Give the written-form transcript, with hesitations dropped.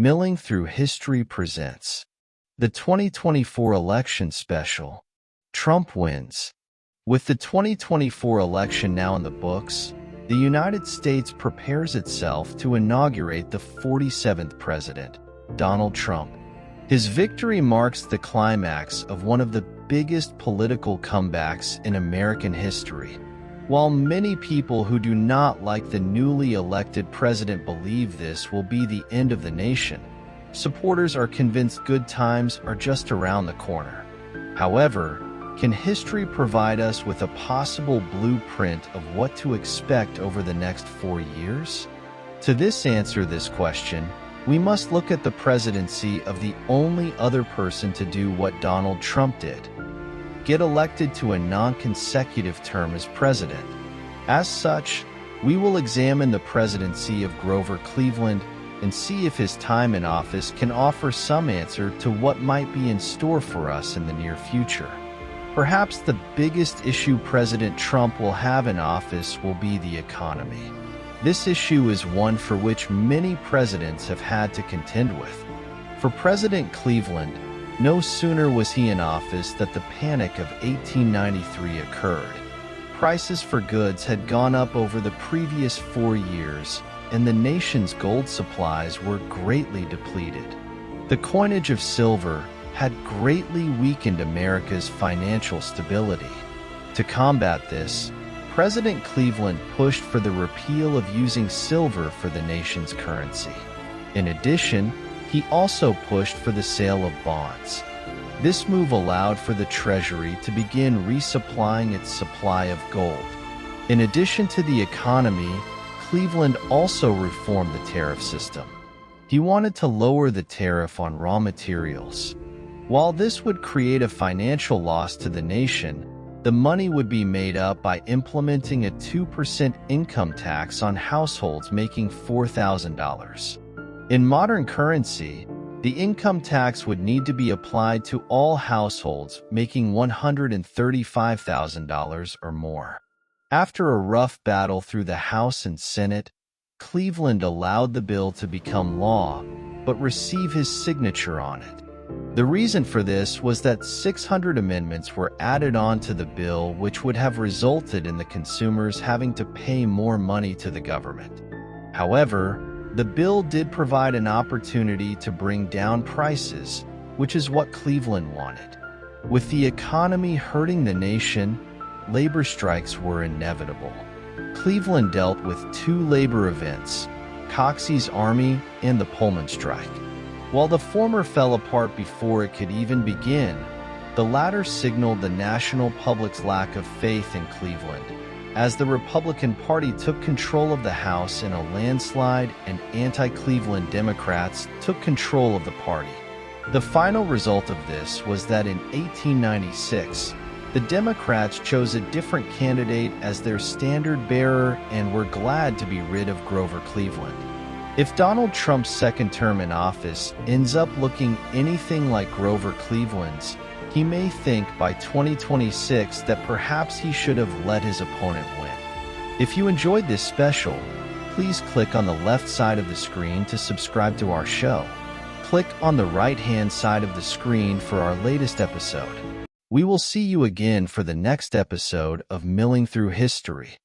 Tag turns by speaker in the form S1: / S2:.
S1: Milling Through History presents the 2024 election special. Trump wins. With the 2024 election now in the books, the United States prepares itself to inaugurate the 47th president, Donald Trump. His victory marks the climax of one of the biggest political comebacks in American history. While many people who do not like the newly elected president believe this will be the end of the nation, supporters are convinced good times are just around the corner. However, can history provide us with a possible blueprint of what to expect over the next 4 years? To answer this question, we must look at the presidency of the only other person to do what Donald Trump did: get elected to a non-consecutive term as president. As such, we will examine the presidency of Grover Cleveland and see if his time in office can offer some answer to what might be in store for us in the near future. Perhaps the biggest issue President Trump will have in office will be the economy. This issue is one for which many presidents have had to contend with. For President Cleveland, no sooner was he in office that the Panic of 1893 occurred. Prices for goods had gone up over the previous 4 years, and the nation's gold supplies were greatly depleted. The coinage of silver had greatly weakened America's financial stability. To combat this, President Cleveland pushed for the repeal of using silver for the nation's currency. In addition, he also pushed for the sale of bonds. This move allowed for the Treasury to begin resupplying its supply of gold. In addition to the economy, Cleveland also reformed the tariff system. He wanted to lower the tariff on raw materials. While this would create a financial loss to the nation, the money would be made up by implementing a 2% income tax on households making $4,000. In modern currency, the income tax would need to be applied to all households making $135,000 or more. After a rough battle through the House and Senate, Cleveland allowed the bill to become law, but receive his signature on it. The reason for this was that 600 amendments were added on to the bill, which would have resulted in the consumers having to pay more money to the government. However, the bill did provide an opportunity to bring down prices, which is what Cleveland wanted. With the economy hurting the nation, labor strikes were inevitable. Cleveland dealt with 2 labor events: Coxey's Army and the Pullman strike. While the former fell apart before it could even begin, the latter signaled the national public's lack of faith in Cleveland, as the Republican Party took control of the House in a landslide and anti-Cleveland Democrats took control of the party. The final result of this was that in 1896, the Democrats chose a different candidate as their standard-bearer and were glad to be rid of Grover Cleveland. If Donald Trump's second term in office ends up looking anything like Grover Cleveland's, he may think by 2026 that perhaps he should have let his opponent win. If you enjoyed this special, please click on the left side of the screen to subscribe to our show. Click on the right-hand side of the screen for our latest episode. We will see you again for the next episode of Milling Through History.